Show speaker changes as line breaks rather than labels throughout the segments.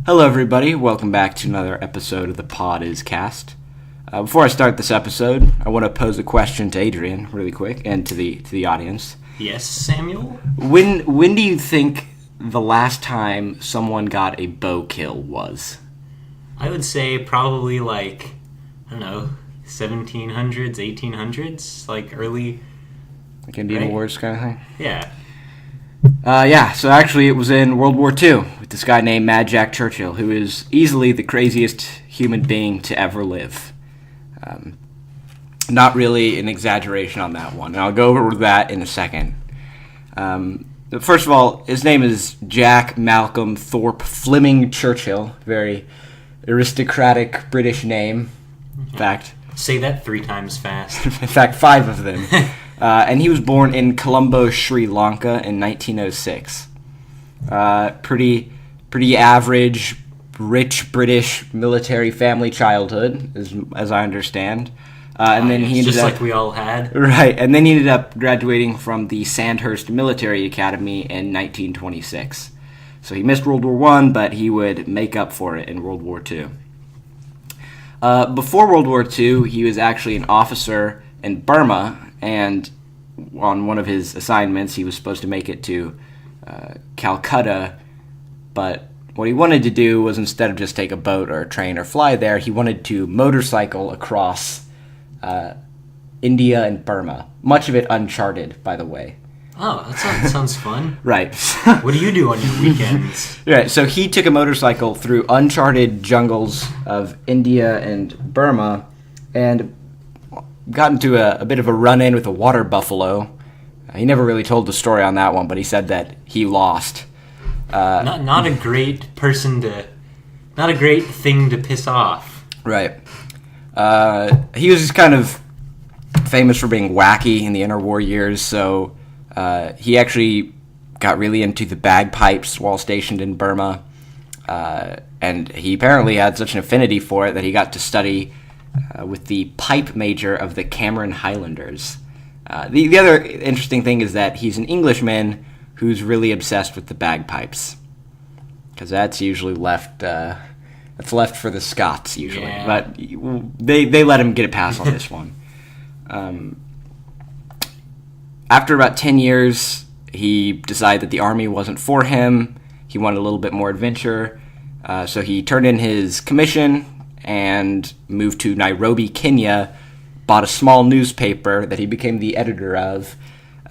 Hello, everybody. Welcome back to another episode of the Pod Is Cast. Before I start this episode, I want to pose a question to Adrian, really quick, and to the audience.
Yes, Samuel?
When do you think the last time someone got a bow kill was?
I would say probably 1700s, 1800s, early...
Like Indian Wars kind of thing?
Yeah.
So actually it was in World War II with this guy named Mad Jack Churchill, who is easily the craziest human being to ever live. Not really an exaggeration on that one, and I'll go over that in a second. First of all, his name is Jack Malcolm Thorpe Fleming Churchill, very aristocratic British name, in fact.
Say that 3 times fast.
In fact, 5 of them. And he was born in Colombo, Sri Lanka in 1906. Pretty average, rich British military family childhood, as I understand. And then he ended
just
up,
like we all had.
Right, and then he ended up graduating from the Sandhurst Military Academy in 1926. So he missed World War I, but he would make up for it in World War II. Before World War II, he was actually an officer in Burma, and on one of his assignments, he was supposed to make it to Calcutta, but what he wanted to do was, instead of just take a boat or a train or fly there, he wanted to motorcycle across India and Burma. Much of it uncharted, by the way.
Oh, that sounds fun.
Right.
What do you do on your weekends?
Right, so he took a motorcycle through uncharted jungles of India and Burma and got into a bit of a run-in with a water buffalo. He never really told the story on that one, but he said that he lost.
Not a great thing to piss off.
Right. He was just kind of famous for being wacky in the interwar years, so he actually got really into the bagpipes while stationed in Burma, and he apparently had such an affinity for it that he got to study with the pipe major of the Cameron Highlanders. The other interesting thing is that he's an Englishman who's really obsessed with the bagpipes, because that's usually left for the Scots usually. Yeah. But they let him get a pass on this one. After about 10 years, he decided that the army wasn't for him. He wanted a little bit more adventure, so he turned in his commission and moved to Nairobi, Kenya, bought a small newspaper that he became the editor of,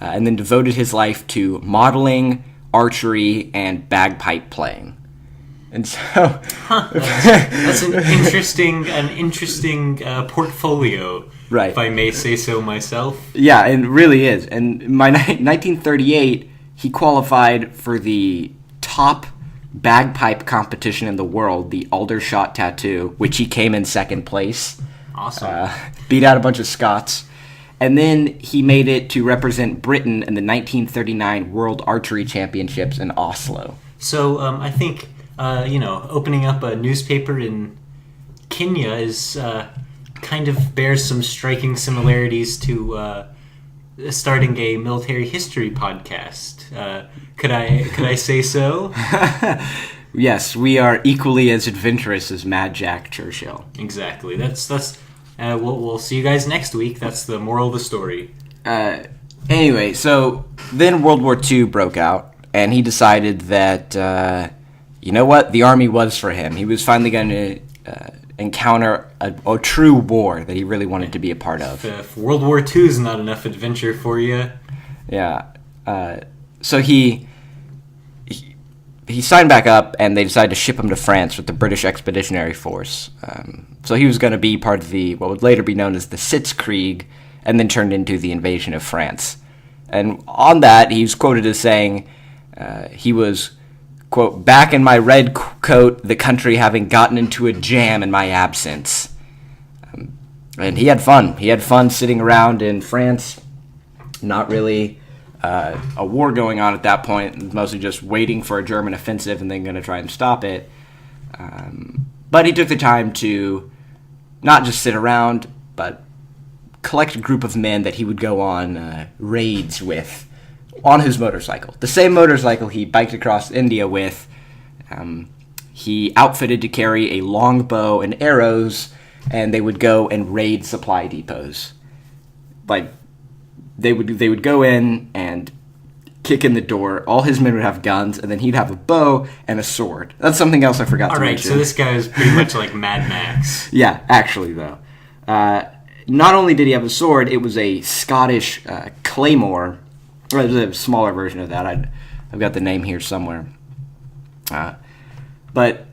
and then devoted his life to modeling, archery, and bagpipe playing. And so,
that's an interesting portfolio,
right?
If I may say so myself.
Yeah, it really is. And in 1938, he qualified for the top bagpipe competition in the world, the Aldershot Tattoo, which he came in second place.
Awesome.
Beat out a bunch of Scots. And then he made it to represent Britain in the 1939 World Archery Championships in Oslo.
So I think, opening up a newspaper in Kenya is kind of bears some striking similarities to starting a military history podcast. Could I say so?
Yes, we are equally as adventurous as Mad Jack Churchill.
Exactly. That's. We'll see you guys next week. That's the moral of the story.
Anyway, so then World War II broke out, and he decided that, the army was for him. He was finally going to encounter a true war that he really wanted to be a part of.
If World War II is not enough adventure for you.
Yeah. So he signed back up, and they decided to ship him to France with the British Expeditionary Force. So he was going to be part of what would later be known as the Sitzkrieg, and then turned into the invasion of France. And on that, he was quoted as saying he was, quote, back in my red coat, the country having gotten into a jam in my absence. And he had fun. He had fun sitting around in France, not really a war going on at that point, mostly just waiting for a German offensive and then going to try and stop it. But he took the time to not just sit around, but collect a group of men that he would go on raids with on his motorcycle. The same motorcycle he biked across India with. he outfitted to carry a longbow and arrows, and they would go and raid supply depots. Like, they would go in and kick in the door. All his men would have guns, and then he'd have a bow and a sword. That's something else I forgot to mention.
All right, so this guy is pretty much like Mad Max.
Yeah, actually, though. Not only did he have a sword, it was a Scottish claymore. Or it was a smaller version of that. I've got the name here somewhere. But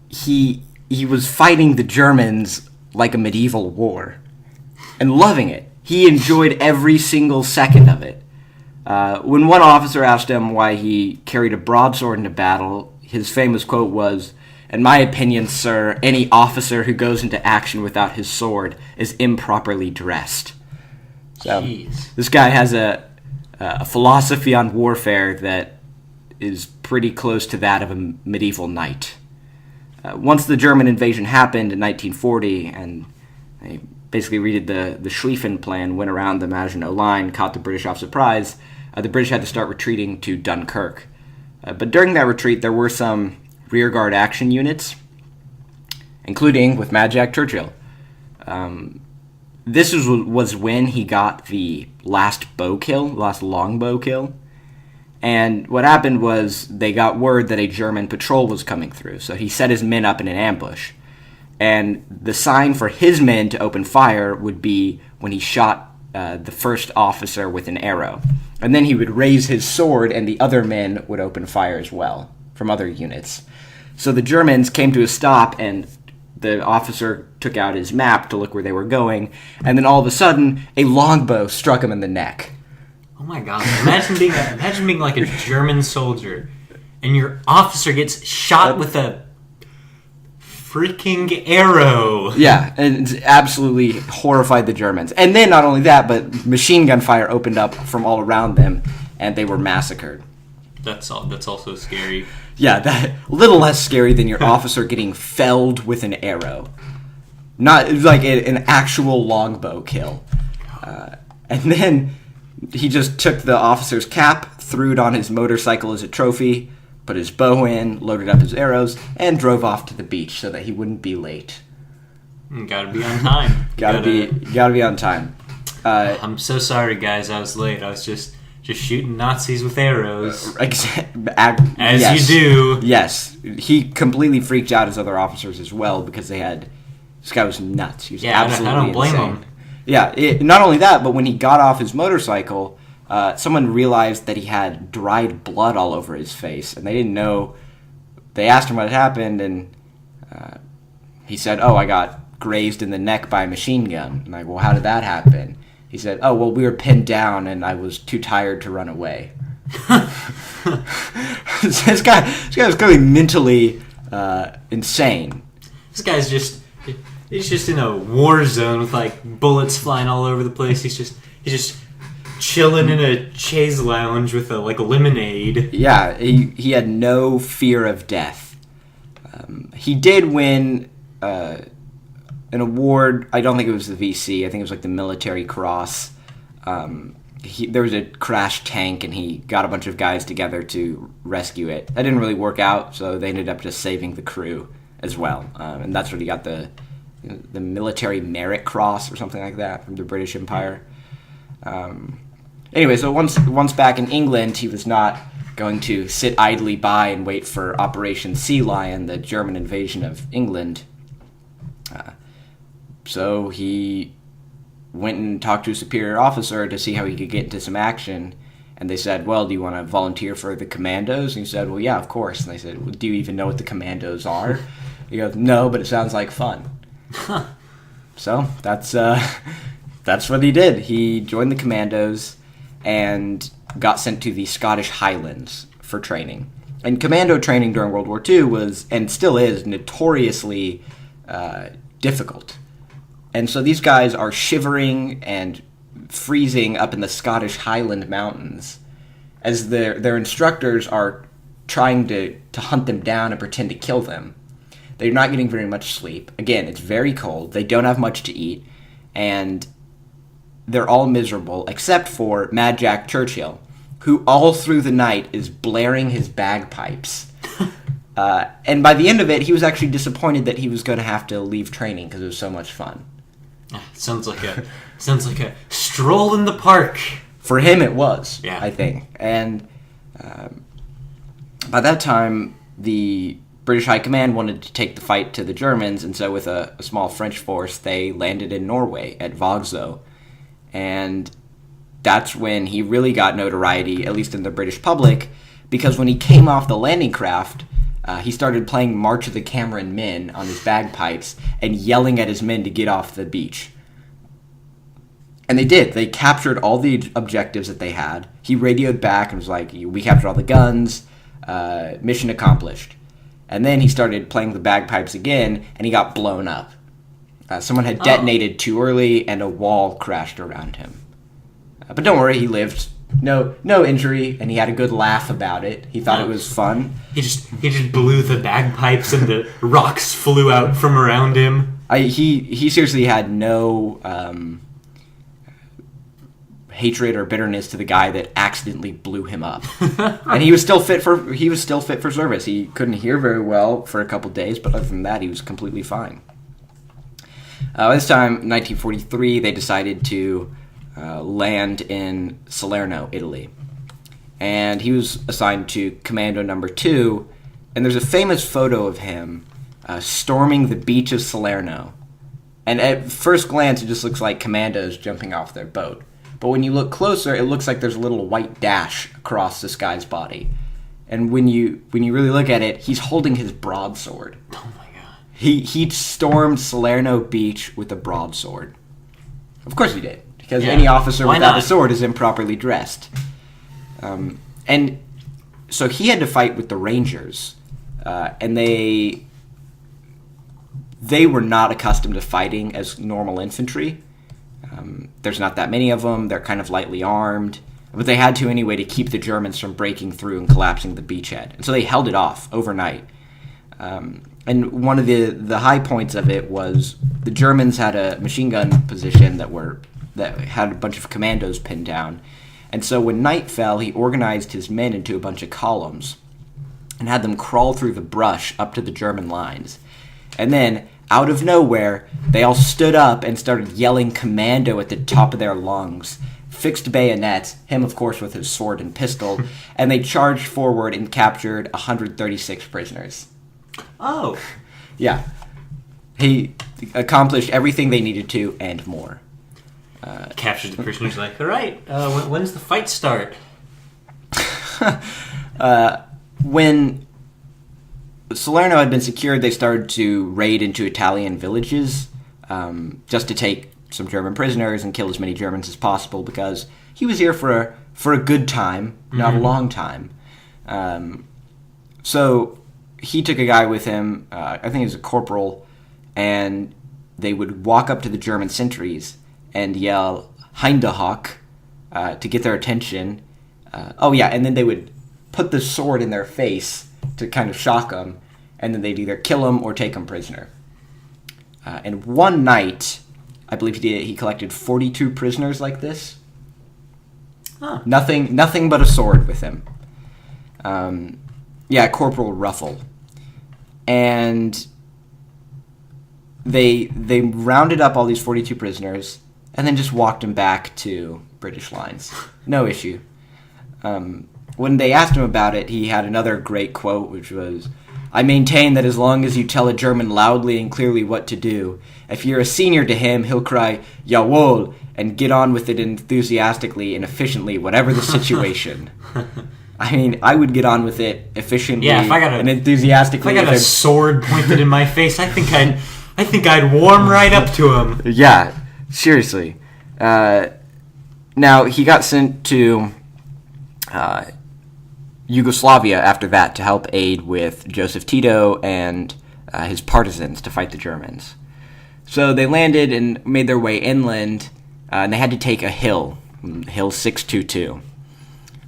he was fighting the Germans like a medieval war and loving it. He enjoyed every single second of it. When one officer asked him why he carried a broadsword into battle, his famous quote was, "In my opinion, sir, any officer who goes into action without his sword is improperly dressed." So,
Jeez.
this guy has a philosophy on warfare that is pretty close to that of a medieval knight. Once the German invasion happened in 1940, and they basically redid the Schlieffen Plan, went around the Maginot Line, caught the British off surprise, the British had to start retreating to Dunkirk. But during that retreat, there were some rearguard action units, including with Mad Jack Churchill. This was when he got the last longbow kill. And what happened was they got word that a German patrol was coming through, so he set his men up in an ambush. And the sign for his men to open fire would be when he shot the first officer with an arrow. And then he would raise his sword, and the other men would open fire as well from other units. So the Germans came to a stop, and the officer took out his map to look where they were going, and then all of a sudden, a longbow struck him in the neck.
Oh my god! Imagine being like a German soldier, and your officer gets shot with a freaking arrow.
Yeah, and it absolutely horrified the Germans. And then not only that, but machine gun fire opened up from all around them, and they were massacred.
That's also scary.
Yeah, that a little less scary than your officer getting felled with an arrow. Not like an actual longbow kill. And then he just took the officer's cap, threw it on his motorcycle as a trophy, put his bow in, loaded up his arrows, and drove off to the beach so that he wouldn't be late.
Gotta be on time.
Gotta be on time.
I'm so sorry, guys. I was late. I was just shooting Nazis with arrows. As
yes.
you do.
Yes. He completely freaked out his other officers as well because this guy was nuts. He was absolutely
I don't blame
insane.
him.
Yeah, not only that, but when he got off his motorcycle, someone realized that he had dried blood all over his face, and they didn't know. They asked him what had happened, and he said, "Oh, I got grazed in the neck by a machine gun." I'm like, "Well, how did that happen?" He said, "Oh, well, we were pinned down, and I was too tired to run away." This guy was going mentally insane.
This guy's he's just in a war zone with like bullets flying all over the place. He's just chilling in a chaise lounge with a lemonade.
Yeah, he had no fear of death. He did win an award. I don't think it was the VC. I think it was like the Military Cross. There was a crashed tank, and he got a bunch of guys together to rescue it. That didn't really work out, so they ended up just saving the crew as well. And that's when he got the Military Merit Cross or something like that from the British Empire. Anyway, so once back in England, he was not going to sit idly by and wait for Operation Sea Lion, the German invasion of England. So he went and talked to a superior officer to see how he could get into some action. And they said, "Well, do you want to volunteer for the commandos?" And he said, "Well, yeah, of course." And they said, "Well, do you even know what the commandos are?" He goes, "No, but it sounds like fun." So that's what he did. He joined the commandos and got sent to the Scottish Highlands for training. And commando training during World War II was, and still is, notoriously difficult. And so these guys are shivering and freezing up in the Scottish Highland Mountains as their instructors are trying to hunt them down and pretend to kill them. They're not getting very much sleep. Again, it's very cold. They don't have much to eat. And they're all miserable, except for Mad Jack Churchill, who all through the night is blaring his bagpipes. And by the end of it, he was actually disappointed that he was going to have to leave training because it was so much fun.
Sounds like a stroll in the park.
For him, it was,
yeah.
I think. And by that time, the British High Command wanted to take the fight to the Germans, and so with a small French force, they landed in Norway at Vågsø. And that's when he really got notoriety, at least in the British public, because when he came off the landing craft, he started playing March of the Cameron Men on his bagpipes and yelling at his men to get off the beach. And they did. They captured all the objectives that they had. He radioed back and was like, we captured all the guns, mission accomplished. And then he started playing the bagpipes again, and he got blown up. Someone had detonated too early, and a wall crashed around him. But don't worry, he lived. No injury, and he had a good laugh about it. He thought it was fun.
He just blew the bagpipes, and the rocks flew out from around him.
He seriously had no hatred or bitterness to the guy that accidentally blew him up, and he was still fit for service. He couldn't hear very well for a couple days, but other than that, he was completely fine. This time, in 1943, they decided to land in Salerno, Italy. And he was assigned to Commando Number 2, and there's a famous photo of him storming the beach of Salerno. And at first glance, it just looks like commandos jumping off their boat. But when you look closer, it looks like there's a little white dash across this guy's body. And when you really look at it, he's holding his broadsword.
Oh my god.
He stormed Salerno Beach with a broadsword. Of course he did. Because any officer without a sword is improperly dressed. And so he had to fight with the Rangers. And they were not accustomed to fighting as normal infantry. There's not that many of them. They're kind of lightly armed. But they had to anyway to keep the Germans from breaking through and collapsing the beachhead. And so they held it off overnight. And one of the high points of it was the Germans had a machine gun position that had a bunch of commandos pinned down. And so when night fell, he organized his men into a bunch of columns and had them crawl through the brush up to the German lines. And then, out of nowhere, they all stood up and started yelling commando at the top of their lungs, fixed bayonets, him of course with his sword and pistol, and they charged forward and captured 136 prisoners.
Oh.
Yeah. He accomplished everything they needed to and more.
Captured the prisoners like, all right, when's the fight start?
When Salerno had been secured, they started to raid into Italian villages just to take some German prisoners and kill as many Germans as possible because he was here for a good time, not a long time. So he took a guy with him, I think he was a corporal, and they would walk up to the German sentries and yell Heindehock to get their attention. And then they would put the sword in their face to kind of shock them, and then they'd either kill him or take him prisoner. And one night, I believe he collected 42 prisoners like this.
Huh.
Nothing but a sword with him. Corporal Ruffle. And they rounded up all these 42 prisoners and then just walked them back to British lines. No issue. When they asked him about it, he had another great quote, which was, "I maintain that as long as you tell a German loudly and clearly what to do, if you're a senior to him, he'll cry, 'Jawohl,' and get on with it enthusiastically and efficiently, whatever the situation." I mean, I would get on with it efficiently and enthusiastically.
If I got a sword pointed in my face, I think I'd warm right up to him.
Yeah, seriously. Now, he got sent to Yugoslavia after that to help aid with Joseph Tito and his partisans to fight the Germans. So they landed and made their way inland, and they had to take a hill, Hill 622.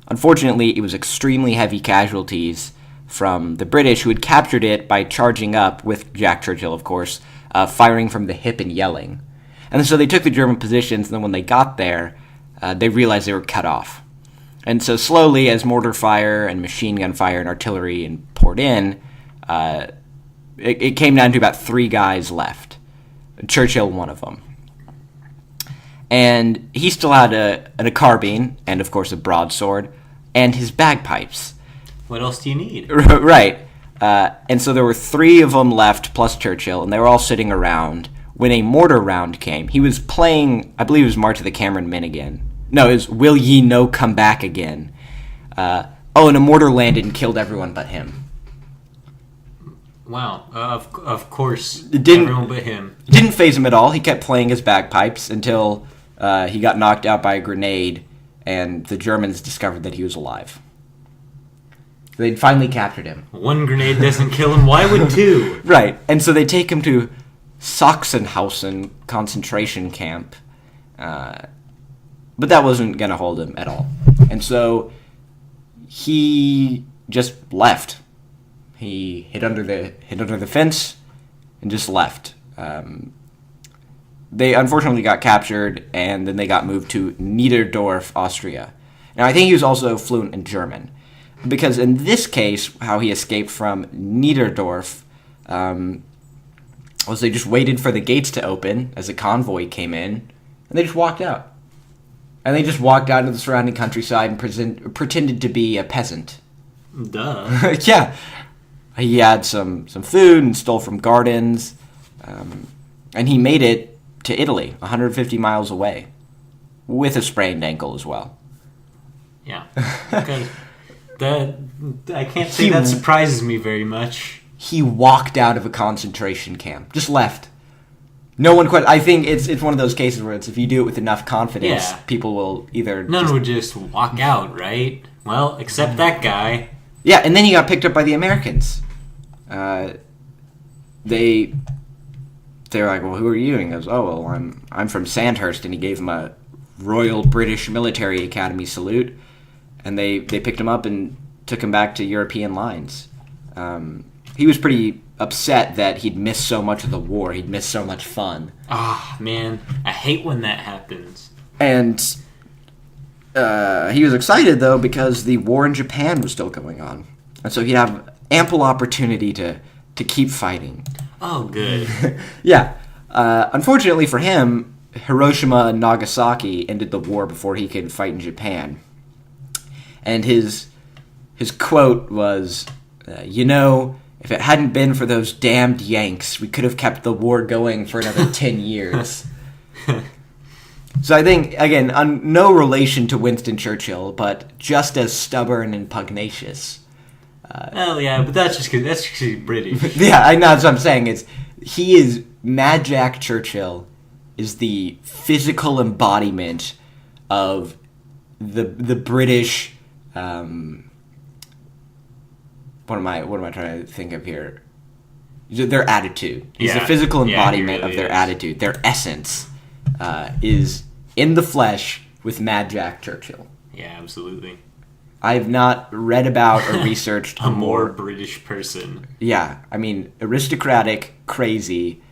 Unfortunately, it was extremely heavy casualties from the British, who had captured it by charging up, with Jack Churchill, of course, firing from the hip and yelling. And so they took the German positions, and then when they got there, they realized they were cut off. And so slowly, as mortar fire and machine gun fire and artillery poured in, It came down to about 3 guys left. Churchill, one of them. And he still had a carbine, and of course a broadsword, and his bagpipes.
What else do you need?
Right. And so there were 3 of them left, plus Churchill, and they were all sitting around when a mortar round came. He was playing, I believe it was March of the Cameron Men again. No, it was Will Ye No Come Back Again. And a mortar landed and killed everyone but him.
Wow. Of course,
everyone
but him.
It didn't faze him at all. He kept playing his bagpipes until he got knocked out by a grenade, and the Germans discovered that he was alive. They'd finally captured him.
1 grenade doesn't kill him. Why would 2?
Right. And so they take him to Sachsenhausen concentration camp. But that wasn't going to hold him at all. And so he just left. He hid under the fence and just left. They unfortunately got captured, and then they got moved to Niederdorf, Austria. Now, I think he was also fluent in German, because in this case, how he escaped from Niederdorf was they just waited for the gates to open as a convoy came in, and they just walked out. And they just walked out into the surrounding countryside and pretended to be a peasant.
Duh.
Yeah. He had some food and stole from gardens, and he made it to Italy, 150 miles away, with a sprained ankle as well.
Yeah. Okay. I can't say that surprises me very much.
He walked out of a concentration camp. Just left. No one quite. I think it's one of those cases where it's if you do it with enough confidence, people will either.
None would just walk out, right? Well, except that guy.
Yeah, and then he got picked up by the Americans. They're like, well, who are you? And he goes, oh, well, I'm from Sandhurst, and he gave him a Royal British Military Academy salute, and they picked him up and took him back to European lines. He was pretty upset that he'd missed so much of the war. He'd missed so much fun.
Ah, man, I hate when that happens.
And he was excited, though, because the war in Japan was still going on. And so he'd have ample opportunity to keep fighting.
Oh, good.
Yeah. Unfortunately for him, Hiroshima and Nagasaki ended the war before he could fight in Japan. And his quote was, if it hadn't been for those damned Yanks, we could have kept the war going for another 10 years. So I think, again, no relation to Winston Churchill, but just as stubborn and pugnacious.
Well, yeah, but that's just because he's British.
Yeah, I know, that's what I'm saying. Mad Jack Churchill is the physical embodiment of the British. What am I trying to think of here? Their attitude. He's the physical embodiment of their attitude. Their essence is in the flesh with Mad Jack Churchill.
Yeah, absolutely.
I have not read about or researched
a more British person.
Yeah, I mean, aristocratic, crazy,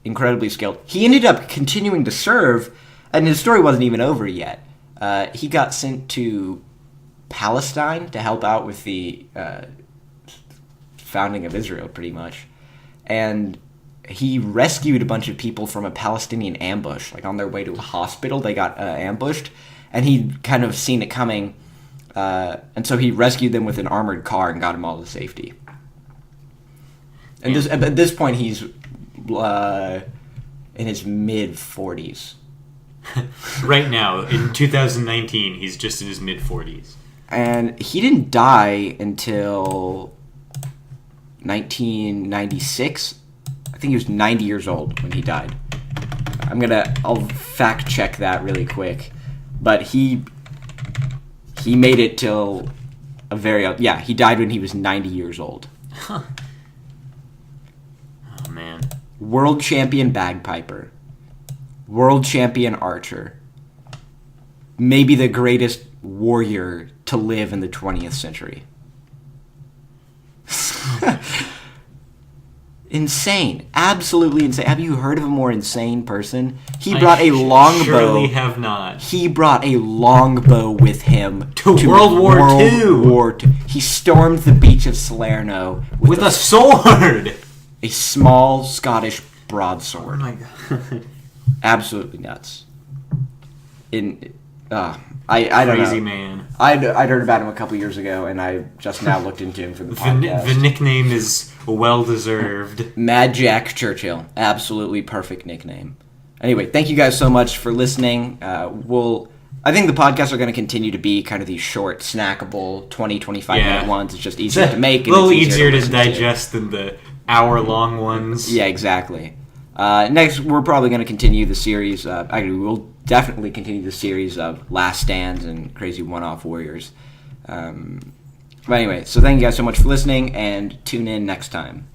incredibly skilled. He ended up continuing to serve, and his story wasn't even over yet. He got sent to Palestine to help out with the founding of Israel, pretty much. And he rescued a bunch of people from a Palestinian ambush. Like, on their way to a hospital, they got ambushed, and he'd kind of seen it coming. And so he rescued them with an armored car and got them all to safety. And at this point, he's in his mid-40s.
Right now, in 2019, he's just in his mid-40s.
And he didn't die until 1996. I think he was 90 years old when he died. I'll fact check that really quick. But he made it till he died when he was 90 years old.
Huh. Oh, man.
World champion bagpiper. World champion archer. Maybe the greatest warrior to live in the 20th century. Insane. Absolutely insane. Have you heard of a more insane person? He brought a longbow.
Surely have not.
He brought a longbow with him
to World War II.
He stormed the beach of Salerno
with a sword.
A small Scottish broadsword.
Oh my god.
Absolutely nuts. I don't know.
Crazy man.
I'd heard about him a couple years ago, and I just now looked into him for the podcast.
The nickname is well-deserved.
Mad Jack Churchill. Absolutely perfect nickname. Anyway, thank you guys so much for listening. I think the podcasts are going to continue to be kind of these short, snackable, 20, 25-minute ones. It's just easier to make.
A little easier to digest than the hour-long ones.
Yeah, exactly. Next, we're probably going to continue the series. We'll definitely continue the series of Last Stands and Crazy One-Off Warriors. But anyway, so thank you guys so much for listening, and tune in next time.